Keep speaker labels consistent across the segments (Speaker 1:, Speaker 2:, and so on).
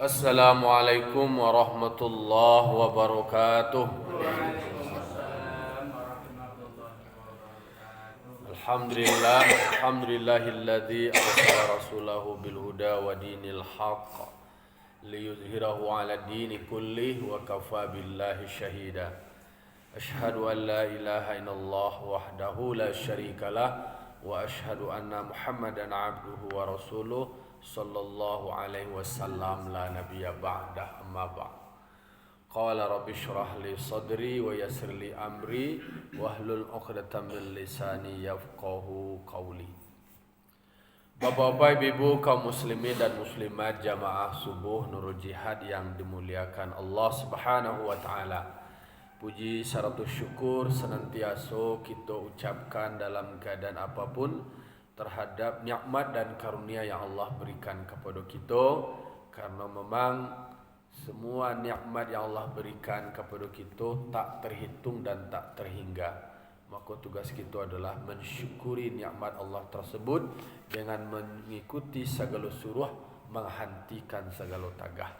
Speaker 1: Assalamualaikum warahmatullahi wabarakatuh. Alhamdulillah, alhamdulillahilladzi arsala rasulahu bil huda wa dinil haqq liyuzhirahu 'ala dini kullih wa kafa billahi syahida. Asyhadu an la ilaha illallah wahdahu la syarikalah wa asyhadu anna Muhammadan 'abduhu wa rasuluh sallallahu alaihi wasallam la nabiyya ba'dah amma ba'd. Qala rabbi shrah li sadri wa yassir li amri wahlul 'uqdatam min lisani yafqahu qawli. Bapak-bapak, ibu kaum muslimin dan muslimat jamaah subuh Nurul Jihad yang dimuliakan Allah Subhanahu wa taala. Puji serta syukur senantiasa kita ucapkan dalam keadaan apapun terhadap nikmat dan karunia yang Allah berikan kepada kita, karena memang semua nikmat yang Allah berikan kepada kita tak terhitung dan tak terhingga. Maka tugas kita adalah mensyukuri nikmat Allah tersebut dengan mengikuti segala suruh, menghentikan segala tagah.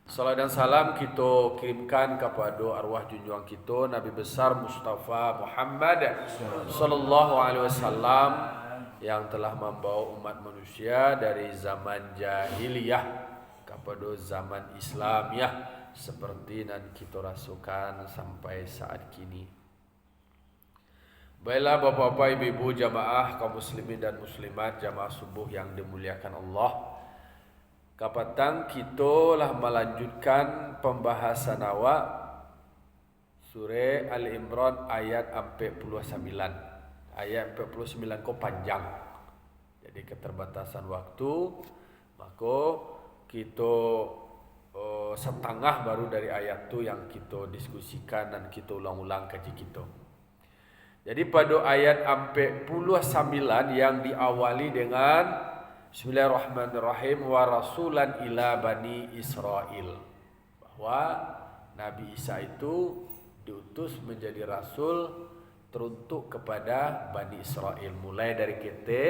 Speaker 1: Salam dan salam kita kirimkan kepada arwah junjungan kita Nabi besar Mustafa Muhammad sallallahu alaihi wasallam yang telah membawa umat manusia dari zaman jahiliyah kepada zaman Islamiyah seperti yang kita rasakan sampai saat kini. Baiklah bapak-bapak, ibu-ibu jamaah kaum muslimin dan muslimat jamaah subuh yang dimuliakan Allah. Kapatang kita lah melanjutkan pembahasan awak surah Al-Imran ayat 49. Ayat 49 kok panjang. Jadi keterbatasan waktu, maka kita setengah baru dari ayat tu yang kita diskusikan dan kita ulang-ulang kaji kita. Jadi pada ayat 49 yang diawali dengan Bismillahirrahmanirrahim wa rasulan ila bani Israel, bahwa Nabi Isa itu diutus menjadi rasul teruntuk kepada Bani Israel, mulai dari kita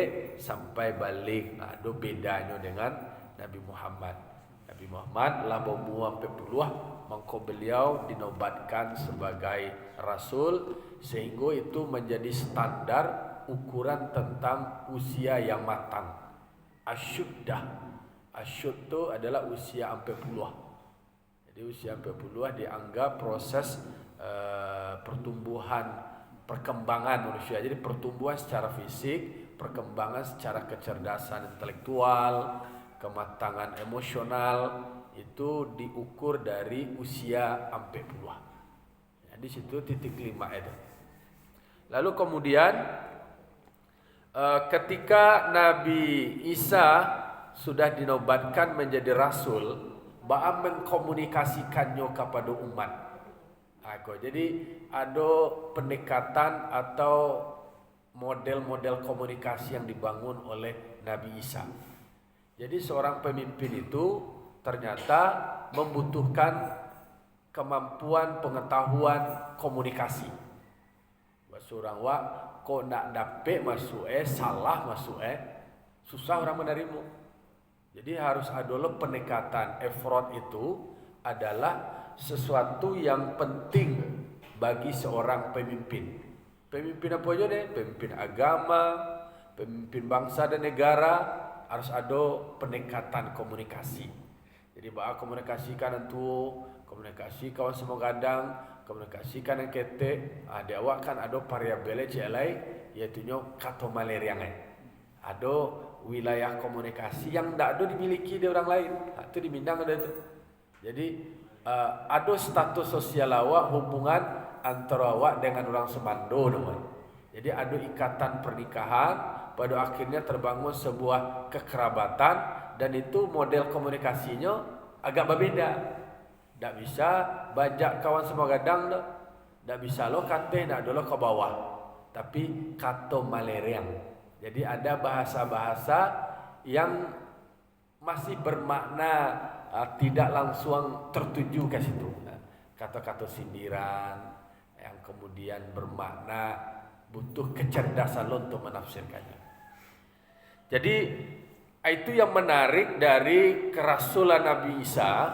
Speaker 1: sampai balik. Nah, itu bedanya dengan Nabi Muhammad. Nabi Muhammad lah bawa 40, maka beliau dinobatkan sebagai rasul, sehingga itu menjadi standar ukuran tentang usia yang matang. Asyuddah. Asyud itu adalah usia 40. Jadi usia 40 dianggap proses perkembangan manusia. Jadi pertumbuhan secara fisik, perkembangan secara kecerdasan intelektual, kematangan emosional itu diukur dari usia 40. Jadi situ titik 5 itu. Lalu kemudian ketika Nabi Isa sudah dinobatkan menjadi rasul, Ba'a mengkomunikasikannya kepada umat. Jadi ada pendekatan atau model-model komunikasi yang dibangun oleh Nabi Isa. Jadi seorang pemimpin itu ternyata membutuhkan kemampuan pengetahuan komunikasi. Seorang kok nak dapet masuk salah masuk susah orang menerima. Jadi harus ada pendekatan. Effort itu adalah sesuatu yang penting bagi seorang pemimpin. Pemimpin apa aja deh? Pemimpin agama, pemimpin bangsa dan negara, harus ada pendekatan komunikasi. Jadi bahwa komunikasikan itu, komunikasi kawan semua gadang, komunikasikan yang ketek, dia awak kan ada variabel celai, yaitu kata maleriang. Ada wilayah komunikasi yang tidak ada dimiliki di orang lain. Itu di Minang ada itu. Jadi ada status sosial awak, hubungan antara awak dengan orang Semando namanya. Jadi ada ikatan pernikahan, pada akhirnya terbangun sebuah kekerabatan, dan itu model komunikasinya agak berbeda. Tak bisa bajak kawan semua gadang dah. Tak bisa lo kata nak dulu ke bawah. Tapi kata maleriang. Jadi ada bahasa-bahasa yang masih bermakna tidak langsung tertuju ke situ. Kata-kata sindiran yang kemudian bermakna butuh kecerdasan lo untuk menafsirkannya. Jadi Itu yang menarik dari kerasulan Nabi Isa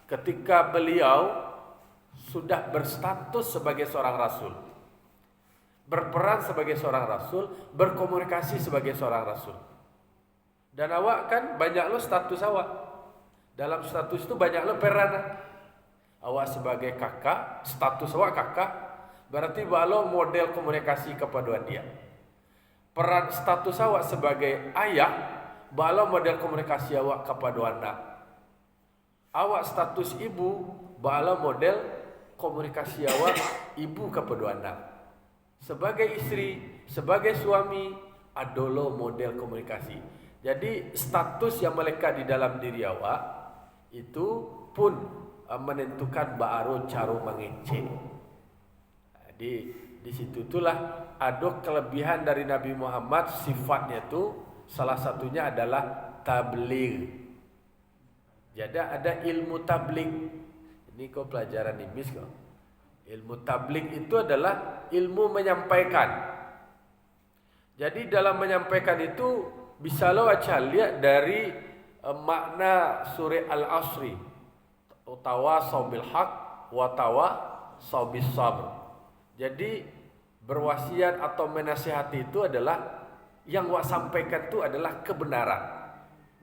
Speaker 1: ketika beliau sudah berstatus sebagai seorang rasul, berperan sebagai seorang rasul, berkomunikasi sebagai seorang rasul. Dan awak kan banyak lo status awak. Dalam status itu banyak lo peran. Awak sebagai kakak, status awak kakak, berarti lo model komunikasi kepada dia. Peran status awak sebagai ayah, lo model komunikasi awak kepada anak. Awak status ibu, lo model komunikasi awak ibu kepada anak. Sebagai istri, sebagai suami, adolo model komunikasi. Jadi status yang melekat di dalam diri awak itu pun menentukan baru cara mengecek. Jadi di situ itulah ada kelebihan dari Nabi Muhammad, sifatnya itu salah satunya adalah tabligh. Jadi ada ilmu tabligh. Ini kau pelajaran di MIS kau. Ilmu tabligh itu adalah ilmu menyampaikan. Jadi dalam menyampaikan itu bisa lo baca lihat dari makna surah Al-Asri. Tawasaw bil haq wa tawasaw bis sabr. Jadi berwasiat atau menasihati itu adalah yang wak sampaikan itu adalah kebenaran.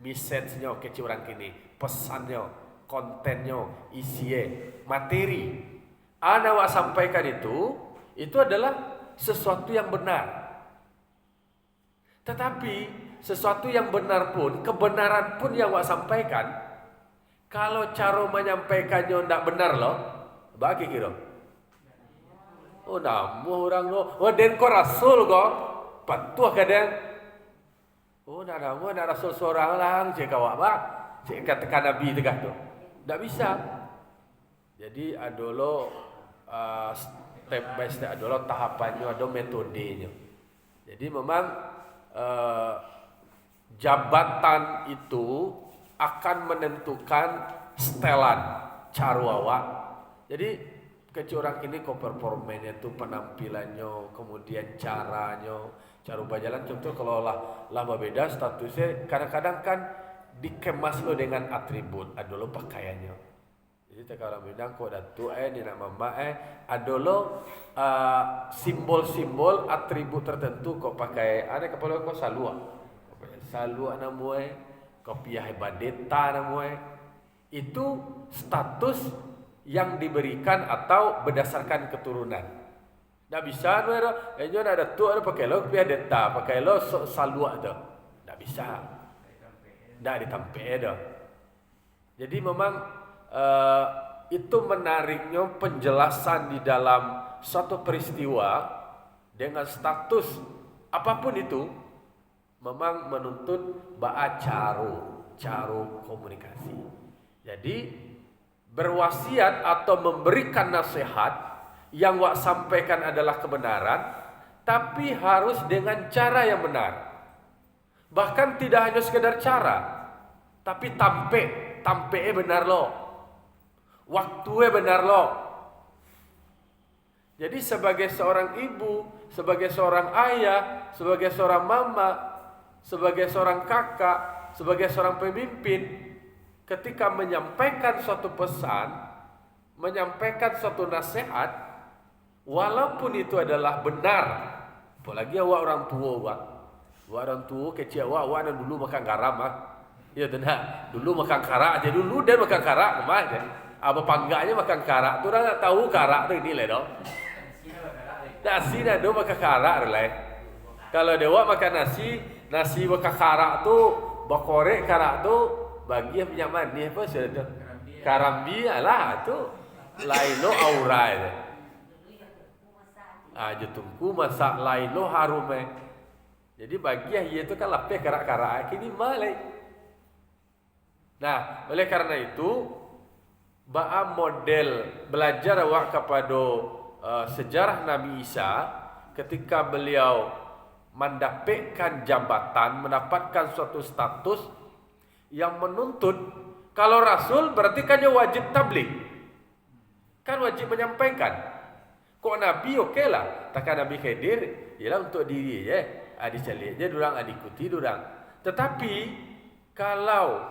Speaker 1: Message-nya kecil orang kini, pesannya, kontennya, isinya, materi. Ana wak sampaikan itu adalah sesuatu yang benar. Tetapi sesuatu yang benar pun, kebenaran pun yang wak sampaikan, kalau cara menyampaikannya tidak benar loh, bagi kira. Oh namu orang lo, oh den ko rasul ko, patuh kadang. Oh namu nak rasul seorang lang, cik awak ba, cik katakan Nabi tegak tu, tidak bisa. Jadi adolo step by step, adolo tahapannya, ada metodenya. Jadi memang jabatan itu akan menentukan setelan cara awak. Jadi kecil orang ini kok performanya tuh, penampilannya, kemudian caranya, cara berjalan. Contoh kalau lah berbeda statusnya, kadang-kadang kan dikemas lo dengan atribut, ada lo pakaiannya. Jadi kalau bilang kok datu ni nak mama ada lo simbol-simbol atribut tertentu kok pakai. Ada kepala kok salua namanya, kopiah badeta namanya. Itu status yang diberikan atau berdasarkan keturunan. Tak bisa no ada tu ada pakai lo kopiah deta, pakai lo salua tu. Tak bisa. Tak ditampe dah. Jadi memang itu menariknya penjelasan di dalam suatu peristiwa dengan status apapun itu memang menuntut cara komunikasi. Jadi berwasiat atau memberikan nasihat yang wak sampaikan adalah kebenaran, tapi harus dengan cara yang benar. Bahkan tidak hanya sekedar cara, tapi tampe benar lo, waktunya benar lo. Jadi sebagai seorang ibu, sebagai seorang ayah, sebagai seorang mama, sebagai seorang kakak, sebagai seorang pemimpin, ketika menyampaikan suatu pesan, menyampaikan suatu nasihat, walaupun itu adalah benar, apalagi awak orang tua, orang tua kecil awak dulu makan garam ya benar, dulu makan karak aja dulu dan makan karak kemana? Apa pangganya makan karak? Tu orang tak tahu karak tu ini lah dong. Nasi dah do makan karak lah. Kalau dewa makan nasi makan karak tu, bakorek karak tu. Bagi yang punya mani apa sudah karambi lah tu lailo aurai tungku masak lailo harum jadi bagi dia itu kan lapeh karak-karak kini malai. Nah oleh karena itu ba'a model belajar awak kepada sejarah Nabi Isa ketika beliau mendapatkan jabatan, mendapatkan suatu status yang menuntut. Kalau rasul berarti kan dia wajib tabligh, kan wajib menyampaikan. Kok nabi okey lah, takkan Nabi Khidir ialah untuk diri je, dicalik je dorang, diikuti dorang. Tetapi Kalau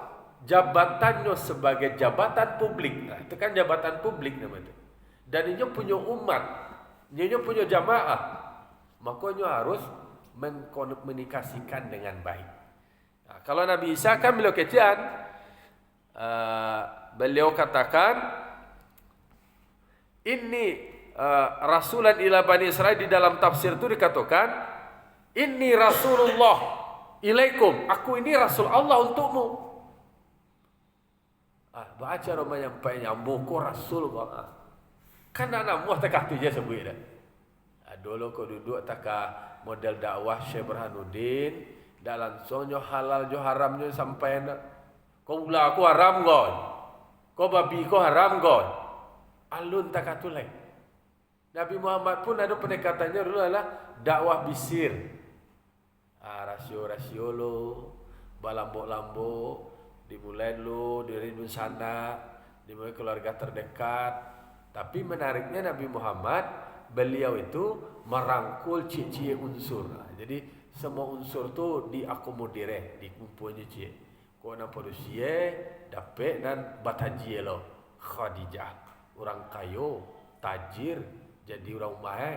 Speaker 1: jabatannya sebagai jabatan publik, nah, itu kan jabatan publik namanya. Dan ini punya umat, ini punya jamaah, makanya harus mengkomunikasikan dengan baik. Nah, kalau Nabi Isa kan beliau kecian, beliau katakan, ini rasulan ila Bani Israel. Di dalam tafsir itu dikatakan, ini Rasulullah ilaikum, aku ini Rasul Allah untukmu. Baca rumah yang nyambung ko Rasul kok. Kan anak muah tak tu je sebut dah. Dulu kau duduk tak model dakwah Syekh Burhanuddin, dak langsungnya halal jo haramnya sampai nak. Kau ulah aku haram gon. Kau babi kau haram gon. Alun tak tu lain. Nabi Muhammad pun ada pendekatannya dulu adalah dakwah bisir. Rasio-rasio lo, balambok-lambok, dimulai lo dari sana, dimulai keluarga terdekat. Tapi menariknya Nabi Muhammad, beliau itu merangkul cie-cie unsur. Jadi semua unsur tu diakomodir, dikumpulnya cie. Kau nampak cie, dapat dan bataji lo, Khadijah, orang kayo, tajir, jadi orang mahal.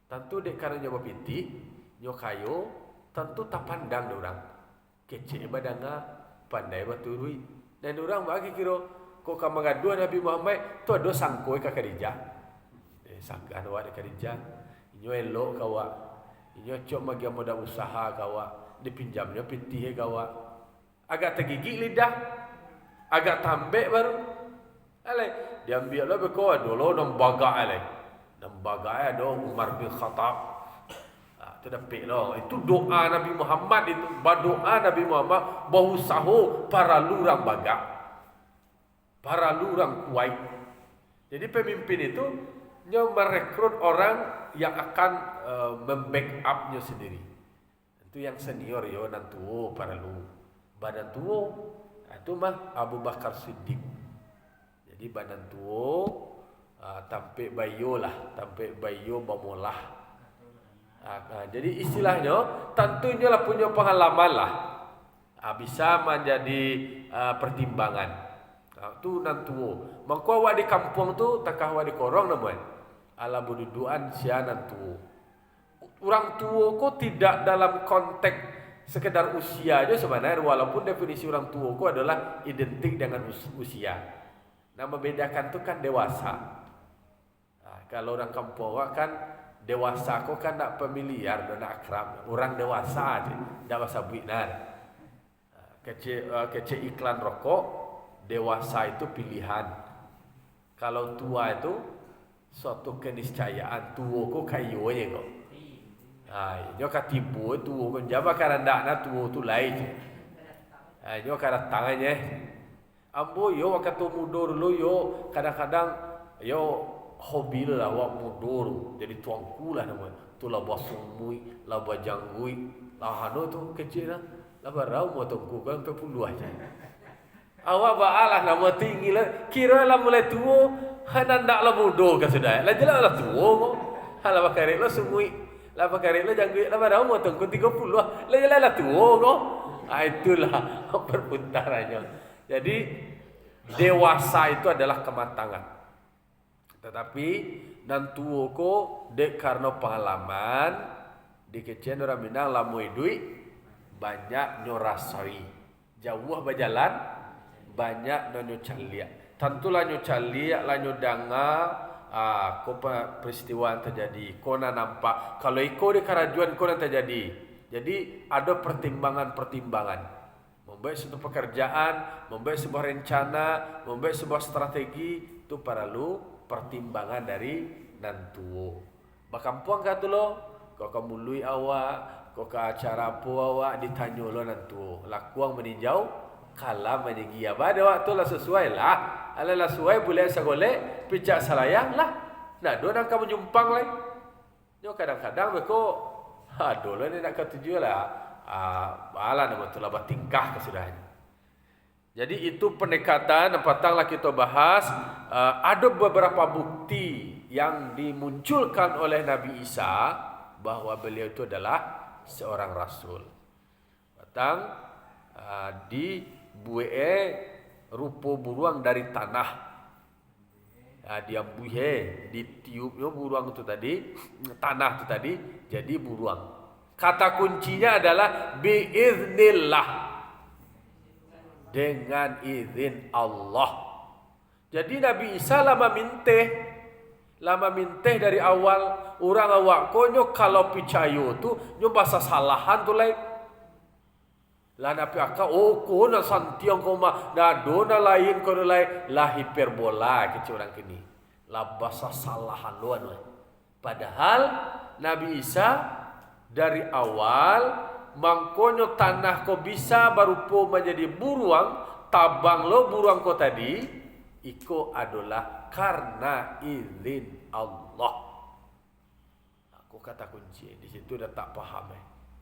Speaker 1: Tentu dek karena nyoba piti, nyokayo. Tentu tak pandang orang kecil badanga pandai baturui dan orang bagi kira kok kamangadu Nabi Muhammad tu ada sangkoi ka Khadijah sangkan wa Khadijah inyo elok kawa inyo cok magi modal usaha kawa dipinjamnya pitih kawa agak tergigit lidah agak tambek baru alai diambil lah beko dulu nambaga alai nambaga ada Umar bin Khattab. Itu dapat lah. Itu doa Nabi Muhammad itu. Doa Nabi Muhammad bahu sahu para lurang bagak. Para lurang kuat. Jadi pemimpin itu merekrut orang yang akan membackup-nya sendiri. Itu yang senior yo nanti para lu. Badan tua itu mah Abu Bakar Siddiq. Jadi badan tua tampik bayo lah, tampik bayo bamolah. Jadi istilahnya tentunya lah punya pengalaman lah, bisa menjadi pertimbangan. Tu nanti maka awak di kampung tu tak awak di korong namun ala bududuan sia nanti. Orang tua ko tidak dalam konteks sekedar usia aja sebenarnya, walaupun definisi orang tua ko adalah identik dengan usia. Nah membedakan tu kan dewasa. Kalau orang kampung awak kan dewasa kau kan nak familiar dan nak akrab. Orang dewasa aja, dewasa binar. Kecil iklan rokok, dewasa itu pilihan. Kalau tua itu suatu keniscayaan. Tua kau kayu aja kau. Nyo katibu tua kau jawab karena nak tua tu lain. Nyo karena tangannya. Ambo yo waktu muda dulu yo kadang-kadang yo hobi lah awak mudur jadi tuangku lah namanya tu laba sumui laba janggui lah hano tu kecil lah laba rau mau tungku kan pepuluh aja awak baalah nama tinggi lah kira lah mulai tua hana ndak lah mudur kan sudah lah jelas lah tua kok laba karet lah sumui laba karet lah janggui laba rau mau tungku 30 lah jelas lah tua kok itulah perputarannya. Jadi dewasa itu adalah kematangan. Tetapi nantuo ko dek karena pengalaman di kecil orang Minang lamu duit banyak nyorasoi jauh berjalan banyak nonyo calia tentulah nyo calia lah nyo danga ko peristiwa yang terjadi ko na nampak kalau iko di karajuan ko yang terjadi. Jadi ada pertimbangan membuat suatu pekerjaan, membuat sebuah rencana, membuat sebuah strategi itu perlu pertimbangan dari nantuo. Bakampuang kata lo, kau kamului awak, kau ke acara apa awak ditanya lo nantuo. Lakuang meninjau, kalah meninggi apa ada waktu lah sesuai lah. Ala sesuai boleh segolek, pijak salayang lah. Nah, dua nak kamu jumpang lah. Nyo kadang-kadang beko, dulu ni nak ketujuh lah. Bala nama tu lah tingkah kesudahannya. Jadi itu pendekatan yang petanglah kita bahas. Ada beberapa bukti yang dimunculkan oleh Nabi Isa bahwa beliau itu adalah seorang rasul. Petang dibuee rupa buruang dari tanah. Dia buhe, ditiupnya buruang itu tadi, tanah itu tadi jadi buruang. Kata kuncinya adalah biiznillah, dengan izin Allah. Jadi Nabi Isa lama minteh dari awal orang awak konyo kalau picayo tu nyo bahasa salahan tu lain. Lah napi aka ko na santiang koma na dona lain kono lain lah hiperbola ke orang kini. Lah bahasa salahan luan. Padahal Nabi Isa dari awal mangkonyo tanah ko bisa barupo menjadi buruang, tabang lo buruang ko tadi, iko adalah karena izin Allah. Aku kata kunci di situ dah tak paham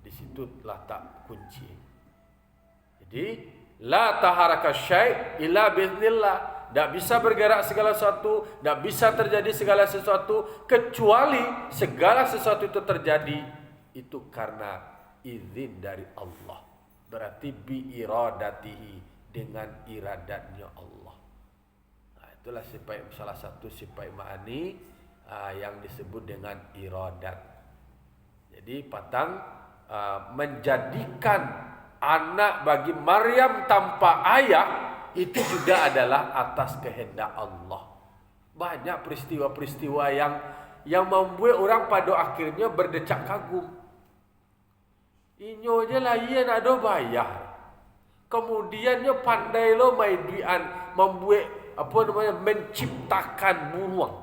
Speaker 1: di situ lah tak kunci. Jadi la taharaka syai' illa biiznillah. Tak bisa bergerak segala sesuatu, tak bisa terjadi segala sesuatu kecuali segala sesuatu itu terjadi itu karena izin dari Allah. Berarti bi iradatihi, dengan iradatnya Allah. Itulah sifat, salah satu sifat ma'ani yang disebut dengan iradat. Jadi patang menjadikan anak bagi Maryam tanpa ayah itu juga adalah atas kehendak Allah. Banyak peristiwa-peristiwa yang membuat orang pada akhirnya berdecak kagum. Inyo je lah ia nak do bayar. Kemudiannya pandai lo main duian membuat menciptakan buruang.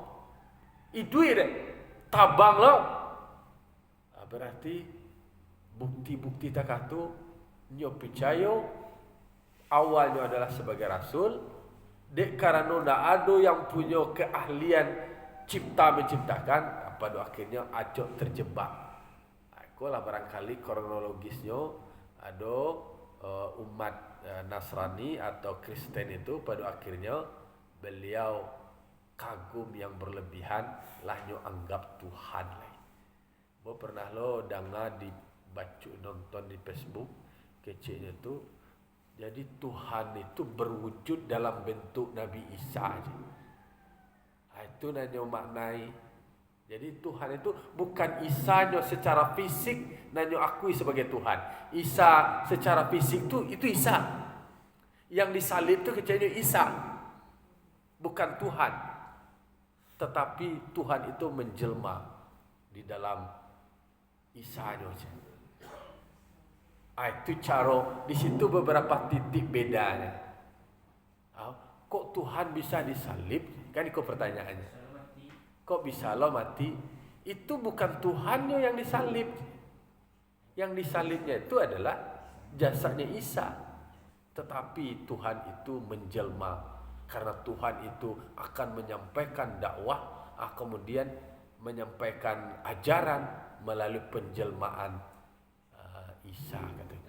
Speaker 1: Itu deh tabang lo. Berarti bukti-bukti takatu nyo percaya awalnya adalah sebagai rasul, dek karena ndak ada yang punya keahlian menciptakan, pada akhirnya acok terjebak. Itulah barangkali kronologisnya ada umat Nasrani atau Kristen itu pada akhirnya beliau kagum yang berlebihan lahnya anggap Tuhan. Bo pernah lo dengar dibaca nonton di Facebook kecilnya tu, jadi Tuhan itu berwujud dalam bentuk Nabi Isa aja. Itu nanya maknai. Jadi Tuhan itu bukan Isanya secara fisik nanya akui sebagai Tuhan. Isa secara fisik itu Isa. Yang disalib itu kecilnya Isa. Bukan Tuhan. Tetapi Tuhan itu menjelma di dalam Isanya aja. Itu cara, di situ beberapa titik bedanya. Kok Tuhan bisa disalib? Kan itu pertanyaannya. Kok bisa lo mati? Itu bukan Tuhannya yang disalib. Yang disalibnya itu adalah jasadnya Isa. Tetapi Tuhan itu menjelma. Karena Tuhan itu akan menyampaikan dakwah, kemudian menyampaikan ajaran melalui penjelmaan Isa katanya.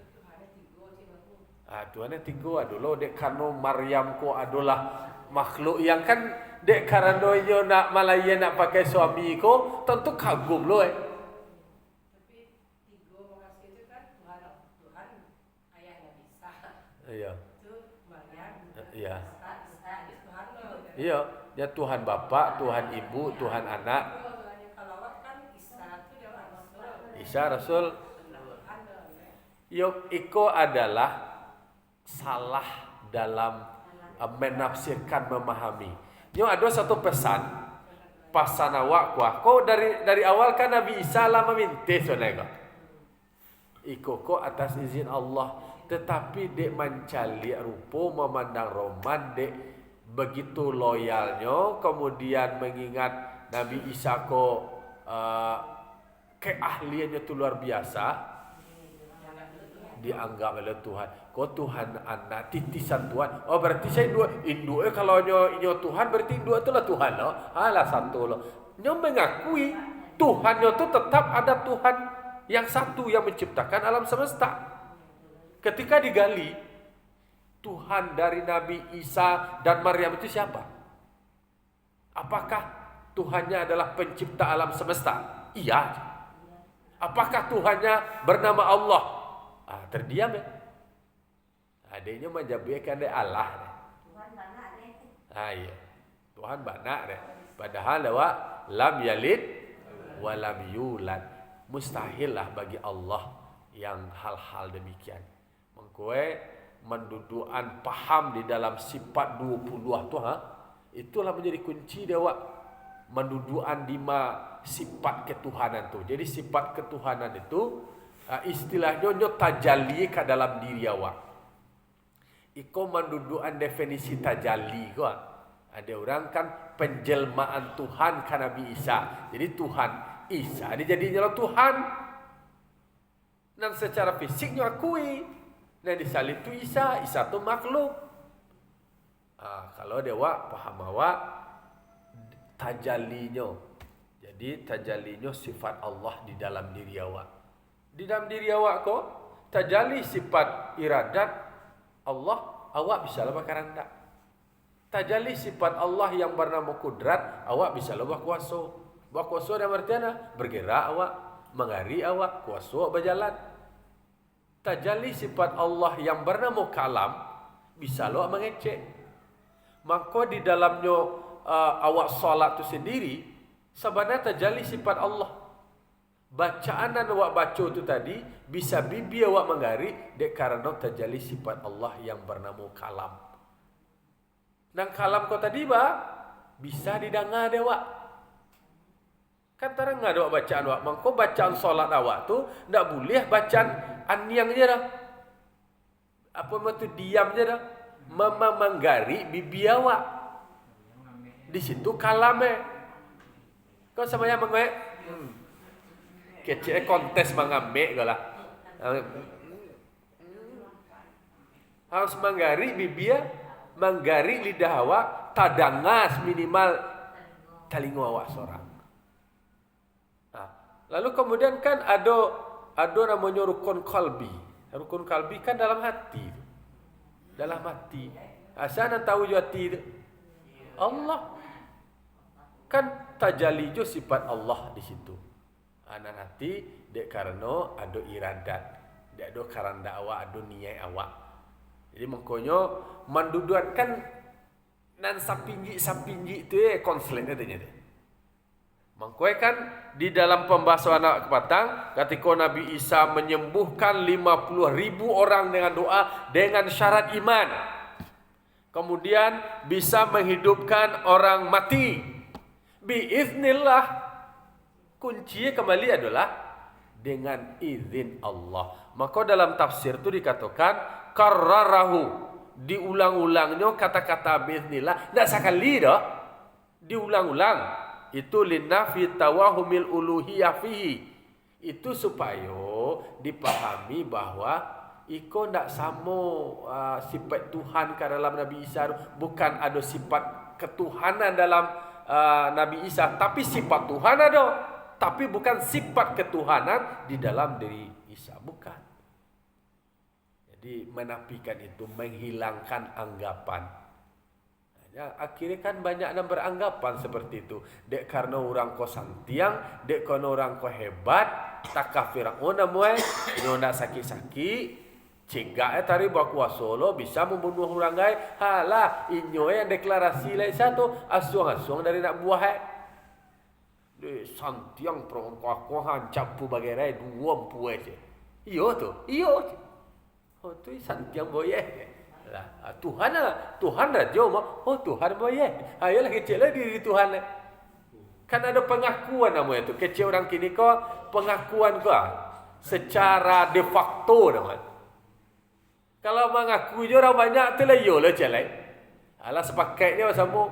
Speaker 1: Tuhannya tiga adalah dek karena Maryam ko adalah makhluk yang kan dek karena yo nak Malaya nak pakai suami ko tentu kagum lo.
Speaker 2: Tapi tiga maksud itu kan Tuhan ayahnya Isa.
Speaker 1: Iya.
Speaker 2: Itu Maryam.
Speaker 1: Iya.
Speaker 2: Isa itu Tuhan lo.
Speaker 1: Iya, ya Tuhan Bapa, Tuhan Ibu, Tuhan Anak.
Speaker 2: Kalau kan Isa itu dia Rasul.
Speaker 1: Isa Rasul. Yok iko adalah salah dalam menafsirkan, memahami. Yo ada satu pesan pasanawak kuah. Kau dari awal kan Nabi Isa lah meminta sonega. Iko ko atas izin Allah, tetapi dek mencali rupa memandang roman dek begitu loyalnya, kemudian mengingat Nabi Isa ko keahliannya itu luar biasa. Dianggap oleh Tuhan. Kau Tuhan anak titisan Tuhan. Oh berarti saya dua induk. Kalau nyo Tuhan berarti dua itulah Tuhan lo. Alah satu lo. Nyo mengakui Tuhan nyo tu tetap ada Tuhan yang satu yang menciptakan alam semesta. Ketika digali Tuhan dari Nabi Isa dan Maryam itu siapa? Apakah Tuhannya adalah pencipta alam semesta? Iya. Apakah Tuhannya bernama Allah? Terdiam ya. Adanya menjadikan dia Allah.
Speaker 2: Tuhan banyak deh.
Speaker 1: Iya. Tuhan banyak deh. Padahal awak lam yalid wa lam yulad. Mustahil lah bagi Allah yang hal-hal demikian. Mengkoe mendudukan paham di dalam sifat 20 tu itulah menjadi kunci dia awak mendudukan 5 sifat ketuhanan tu. Jadi sifat ketuhanan itu istilahnya tajalli ke dalam diri awak. Iko mendudukan definisi tajalli ko. Ada orang kan penjelmaan Tuhan ke Nabi Isa. Jadi Tuhan Isa dia jadinya Tuhan. Dan secara fisiknya akui. Dan disalib tu Isa tu makhluk. Kalau dewa paham awak tajallinya. Jadi tajallinya sifat Allah di dalam diri awak. Di dalam diri awak ko tajalli sifat iradat Allah, awak bisa lebah karanda. Tajalli sifat Allah yang bernama kudrat, awak bisa lebah kuasa. Berkuasa dalam artian bergerak awak, mengari awak, kuasa berjalan. Tajalli sifat Allah yang bernama kalam, bisa lo mengecek. Maka di dalamnya awak salat itu sendiri, sebenarnya tajalli sifat Allah. Bacaan yang awak baca itu tadi bisa bibi awak menggari dek karena tajalli sifat Allah yang bernama kalam. Dan kalam kau tadi bisa didengar awak. Kan terang ada awak bacaan awak. Mangko bacaan solat awak tu ndak boleh bacaan aniang je dah. Apa maksud diam je dah. Menggari bibi awak. Di situ kalamnya. Kau sama yang mengaik. Kecil kontes mengambil ke lah. Harus menggari bibia, menggari lidah awak, tadangas minimal telinga awak seorang. Lalu kemudian kan ada namanya rukun kalbi. Rukun kalbi kan dalam hati. Dalam hati. Asal nak tahu hati itu. Allah. Kan tajalli jo sifat Allah di situ. Anak hati dek karena ada iradat, dek ada karanda awak, ada niat awak. Jadi maknanya mendudukan nan sapinji tu konslet katanya tu. Maknanya kan di dalam pembahasan anak kepatang ketika Nabi Isa menyembuhkan 50.000 orang dengan doa dengan syarat iman. Kemudian bisa menghidupkan orang mati. Biiznillah. Kuncinya kembali adalah dengan izin Allah. Maka dalam tafsir itu dikatakan karrarahu, diulang-ulangnya kata-kata biiznillah, tidak sekali dah, diulang-ulang. Itu linafi tawahumil uluhiyah fihi. Itu supaya dipahami bahwa iko tidak sama sifat Tuhan ke dalam Nabi Isa. Bukan ada sifat ketuhanan dalam Nabi Isa, tapi sifat Tuhan ada. Tapi bukan sifat ketuhanan di dalam diri Isa. Bukan. Jadi menafikan itu, menghilangkan anggapan. Ya, akhirnya kan banyak yang beranggapan seperti itu. Dek karena orang ko santiang, dek karena orang ko hebat, tak kafir. Oh namanya, ini nak sakit-sakit, cegak tari berkuasa lo bisa membunuh orang lain. Halah, inyo yang deklarasi lain satu, asuang-asuang dari nak buah. Santiang perangkuan capu bagai dua empu aja. Iyo tu, iyo. Oh tu santiang boye. Lah Tuhan raja mah. Oh Tuhan boye. Ayolah kecil lah diri Tuhan. Kan ada pengakuan namanya tu. Kecil orang kini ko pengakuan ko secara de facto namanya. Kalau mengaku je orang banyak tu lah iyalah celai. Alah sepakatnya sama.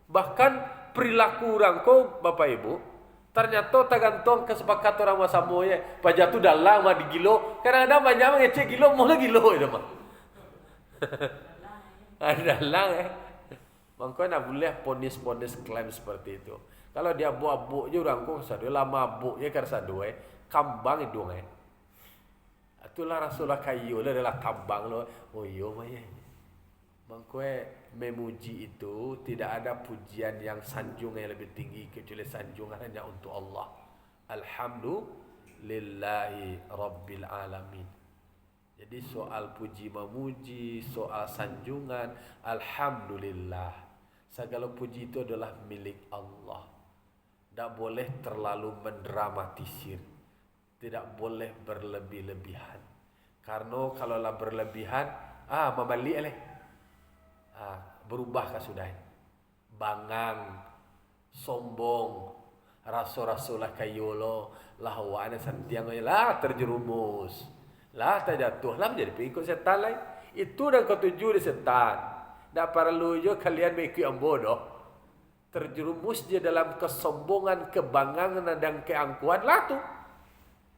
Speaker 1: Bahkan perilaku orang ko Bapak Ibu ternyata tergantung kesepakatan orang sama ya. Pajak tu dalam mah digilo. Kadang-kadang banyak mengecek gilo, mula gilo itu mah. Dalam Maka nak boleh ponis-ponis klaim seperti itu. Kalau dia buat je orang ko sadu lama mabuk je karena sadu kambang hidung itulah Rasulullah kayu lah adalah kambang lo. Oh yo mah ya. Maka memuji itu tidak ada pujian yang sanjung yang lebih tinggi kecuali sanjungan hanya untuk Allah. Alhamdulillahi Rabbil Alamin. Jadi soal puji memuji, soal sanjungan, alhamdulillah. Segala puji itu adalah milik Allah. Tak boleh terlalu mendramatisir. Tidak boleh berlebih-lebihan. Karena kalaulah berlebihan, membalik leh. Berubah sudah. Bangang, sombong, rasa-rasalah kayolo, lah wana santiang lah terjerumus. Lah tak jatuh lah menjadi pengikut setan lain. Itu dan ketujuh di setan. Tak perlu je kalian mengikut yang bodoh. Terjerumus dia dalam kesombongan, kebangangan dan keangkuhan lah tu.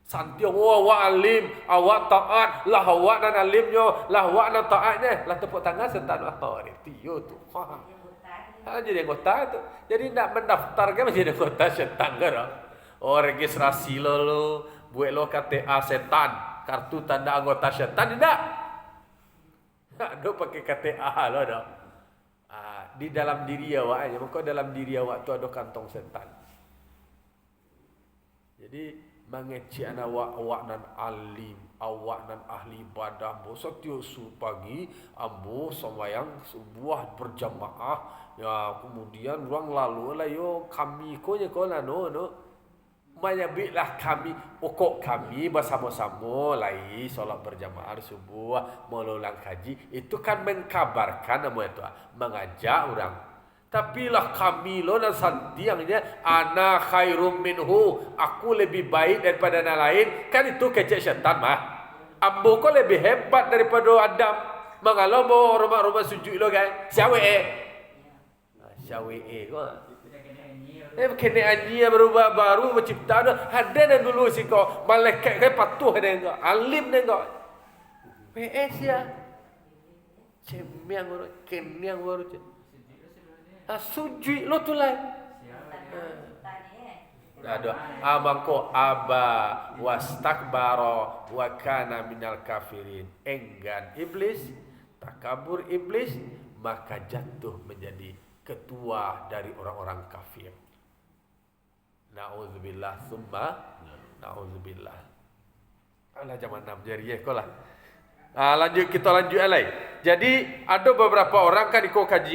Speaker 1: Santiang awak alim, awak taat, lah awak dan alimnya, lah awak dan taatnya, lah tepuk tangan setan. Itu tu. Jadi anggota tu. Jadi nak mendaftarkan menjadi anggota setan ke? Registrasi lo, buat lo KTA setan. Kartu tanda anggota setan tidak. Ada pakai KTA lo dah. Di dalam diri awak aja. Maka dalam diri awak tu ada kantong setan. Jadi mengecek awak nan alim, awak nan ahli ibadah. Ambo setiap pagi ambo sembahyang sebuah berjamaah. Ya kemudian ruang lalu lah yo kami ko je ko lah no. Menyebutlah kami, pokok kami bersama-sama lai solat berjamaah subuh, mengulang kaji. Itu kan mengkabarkan nama itu, mengajak orang. Tapi lah kami lo dan santiangnya, ana khairum minhu, aku lebih baik daripada yang lain. Kan itu kecek syaitan mah. Ambo kau lebih hebat daripada Adam. Mengalau mau rumah-rumah sujud lo guys. Syawe kau. Kena anjing baru mencipta ada dan dulu si kau malaikat kan patuh ada enggak alim dan enggak PS ya cemiang baru kenyang baru sujud lo tu lah ada abangko aba wastakbara wa kana minal kafirin, enggan iblis, takabur iblis, maka jatuh menjadi ketua dari orang-orang kafir. Na'udzubillah summa na'udzubillah. Alah zaman 6 jari kau lah. Kita lanjut alai. Jadi ada beberapa orang kan ikut kaji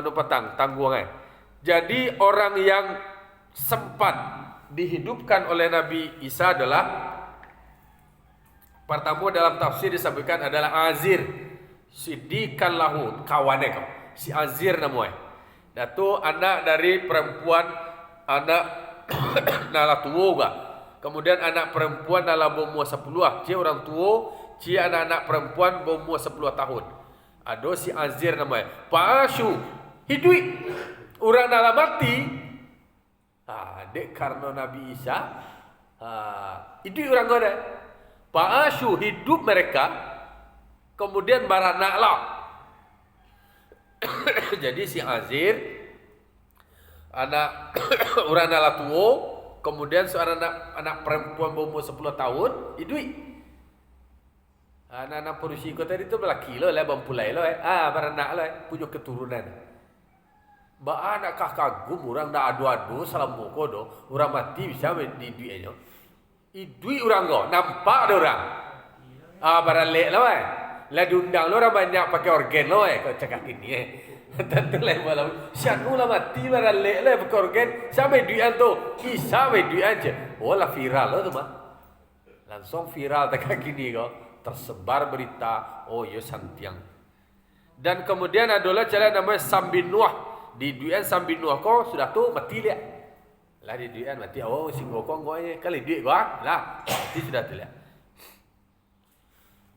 Speaker 1: petang tangguang. Jadi orang yang sempat dihidupkan oleh Nabi Isa adalah pertama dalam tafsir disebutkan adalah Azir Siddiqan lahu kawannya kau. Si Azir namanya. Datu anak dari perempuan anak nala tua juga. Kemudian anak perempuan nala berumur 10. Cia orang tua, cia anak-anak perempuan berumur 10 tahun. Ada si Azir namanya. Pashu hidup orang nala mati. Dek karena Nabi Isa hidup orang ada. Pashu hidup mereka. Kemudian baranak lah. Jadi si Azir anak orang nala tua, kemudian seorang anak perempuan berumur 10 tahun, hidup. Anak-anak perusi kau tadi tu belaki lo lah, bampulai lo beranak lo punya keturunan. Ba anak kagum orang dah adu-adu salam moko do, orang mati bisa hidup aja. Hidup orang go, nampak ada orang. Baralek lo lah diundang lo orang banyak pakai organ lo kau cakap ini tentu lain malam. Syanu lah mati baralek lah pakai organ. Sampai duian tu, kisah sampai duian je. Oh lah viral lo tu mah. Langsung viral tak kini kau. Tersebar berita. Oh yo santiang. Dan kemudian adalah jalan namanya Sambin Nuah. Di duian Sambin Nuah kau sudah tu mati lihat. Lah di duian mati. Oh singgo kau ni kali duit kau lah mati sudah tu lihat.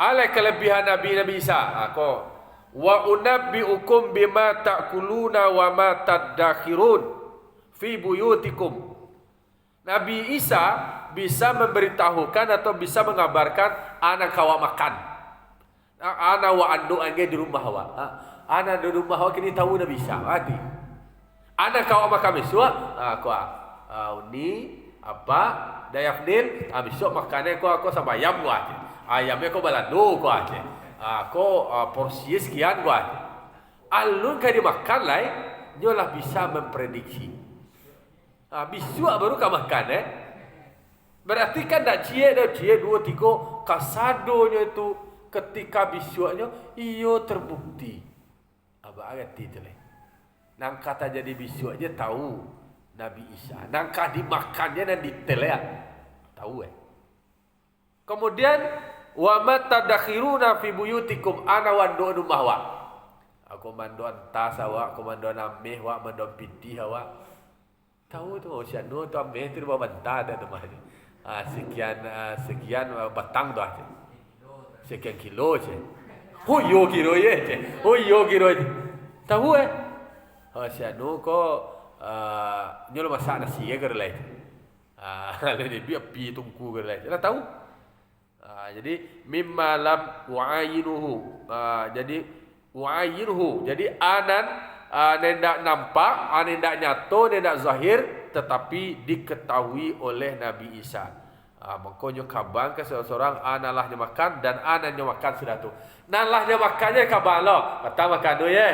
Speaker 1: Alai kelebihan Nabi Isa. Kau wa unabbiukum bima ta'kuluna wa ma tadakhirun fi buyutikum. Nabi Isa bisa memberitahukan atau bisa mengabarkan anak kawa makan. Anak wa andu angge di rumah wa. Anak di rumah wa kini tahu Nabi Isa mati. Anak kawa makan besok. Ini apa? Dayafnil. Besok makannya aku sama ayam gua aja. Ayamnya kau balado gua aja. Kau porsi sekian gua. Alun kau dimakan lai, nyolah bisa memprediksi. Besok baru kau makan Berarti kan tak cie dah, cie 2 3 kasadonya itu ketika bisuaknya iyo terbukti. Apa arti tu leh? Nang kata jadi bisuaknya tahu Nabi Isa. Nang kah dimakannya dan detail ya. Tahu Kemudian wa matadakhiruna fi buyutikum ana wa do'nu mahwa. Aku mandoan tas awak, aku mandoan ameh awak, mandoan piti awak. Tahu tu sianu tu ameh tu bawa bantah dah tu mah. Sekian batang tu aja. Sekian kilo je. Yo kilo ye je. Yo kilo je. Tahu sianu ko nyolo masak nasi ya gerlai. Lalu dia biar pi tungku gerlai. Dah tahu? Jadi mimma lam wa'ayinuhu. Jadi wa'ayinuhu. Jadi anan nendak nampak, nendak nyato, nendak zahir, tetapi diketahui oleh Nabi Isa. Makanya kabang ke seorang analahnya makan dan anannya makan sudah tu. Nalahnya makannya kabang lo. Mata makan do ye.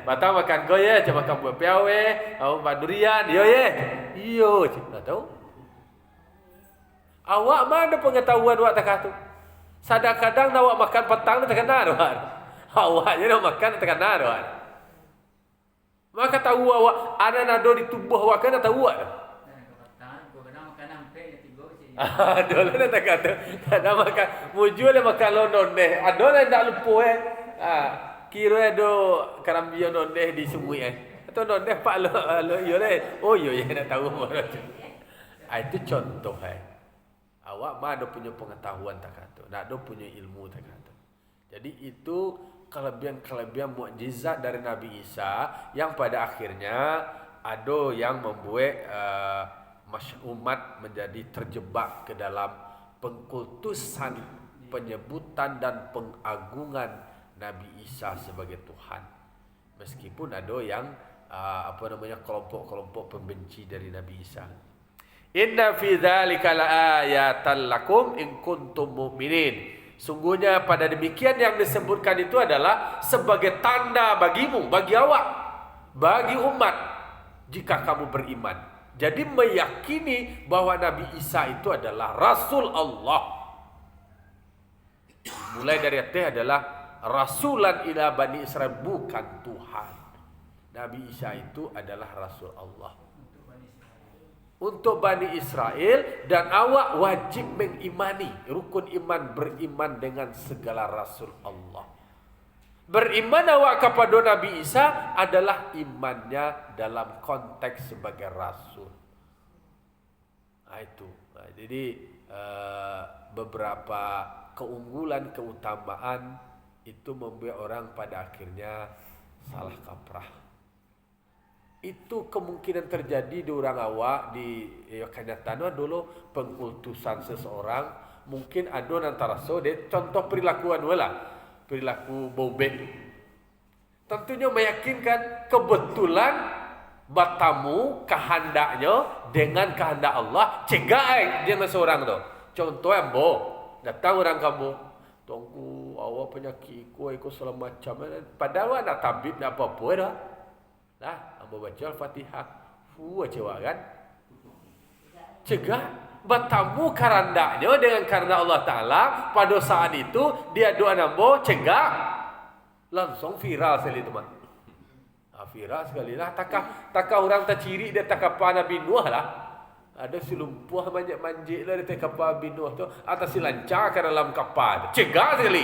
Speaker 1: Mata makan go ye, cuma makan buah piawe, makan durian, yo ye. Iyo, tak tahu. Awak mana pengetahuan awak tak tu? Kadang-kadang awak makan petang tak kena doan. Awaknya nak makan tak kena doan. Maka tahu awak ada nado di tubuh awak kan tahu awak. Adolah nak kata kada makan mujul makan london deh. Adolah ndak lupa kira do karambio nondeh di semui Atau nondeh pak lo yo le. Oh yo nak tahu mana tu. Itu contoh Awak mana punya pengetahuan tak kata. Nak ada punya ilmu tak kata. Jadi itu kelebihan-kelebihan mukjizat dari Nabi Isa yang pada akhirnya ada yang membuat umat menjadi terjebak ke dalam pengkultusan, penyebutan dan pengagungan Nabi Isa sebagai Tuhan. Meskipun ada yang kelompok-kelompok pembenci dari Nabi Isa. Inna fi dzalika laayatan lakum in kuntum mu'minin. Sungguhnya pada demikian yang disebutkan itu adalah sebagai tanda bagimu, bagi awak, bagi umat jika kamu beriman. Jadi meyakini bahwa Nabi Isa itu adalah Rasul Allah. Mulai dari itu adalah Rasulan ila Bani Israel, bukan Tuhan. Nabi Isa itu adalah Rasul Allah untuk Bani Israel, dan awak wajib mengimani rukun iman, beriman dengan segala Rasul Allah. Beriman awak kepada Nabi Isa adalah imannya dalam konteks sebagai Rasul. Itu. Jadi beberapa keunggulan, keutamaan itu membuat orang pada akhirnya salah kaprah. Itu kemungkinan terjadi di orang awak di kenyataan dulu pengkultusan seseorang. Mungkin ada antara contoh perilakuan perilaku bobek. Tentunya meyakinkan kebetulan batamu kehendaknya dengan kehendak Allah cegai dia seorang tu. Contoh ambo datang orang kamu, tunggu awak penyakit ikut segala macam. Padahal nak tabib nak apa-apa dah. Lah, ambo baca Al-Fatihah. Cewak kan? Cegah bertamu karandanya dengan karena Allah Ta'ala. Pada saat itu dia doa ambo cegah. Langsung viral sekali teman. Viral sekali lah. Takah orang terciri dia tak apa Nabi Nuh lah. Ada si lumpuh manjik lah dia tak apa Nabi Nuh tu. Atas si lancar ke dalam kapal. Cegah sekali.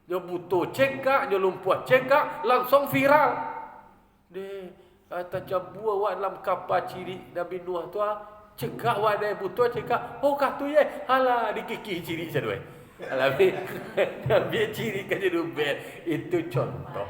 Speaker 1: Dia butuh cegah, dia lumpuh cegah, langsung viral. Dia tajabu awak dalam kapal ciri Nabi Nuh tu cegak awak dia butuh cegak. Oh kah tu ye. Halah dikiki ciri sadoi. Halah Nabi ciri kan jadi ubet. Itu contoh.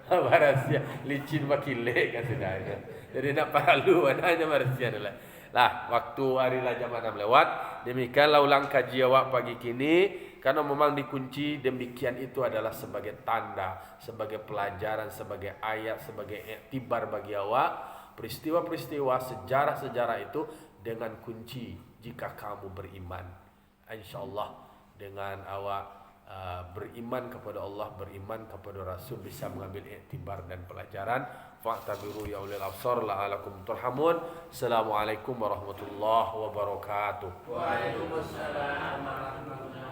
Speaker 1: Rahsia licin makin lek kan sebenarnya. Jadi nak paralu hanya rahsia adalah. Lah waktu hari lah jam 6 lewat. Demikianlah ulang kaji awak pagi kini. Karena memang dikunci demikian itu adalah sebagai tanda, sebagai pelajaran, sebagai ayat, sebagai iktibar bagi awak. Peristiwa-peristiwa, sejarah-sejarah itu dengan kunci jika kamu beriman. InsyaAllah dengan awak beriman kepada Allah, beriman kepada Rasul, bisa mengambil iktibar dan pelajaran. Fa'tabiru ya ulil absar la'alakum turhamun. Assalamualaikum warahmatullahi wabarakatuh.
Speaker 3: Waalaikumsalam warahmatullahi wabarakatuh.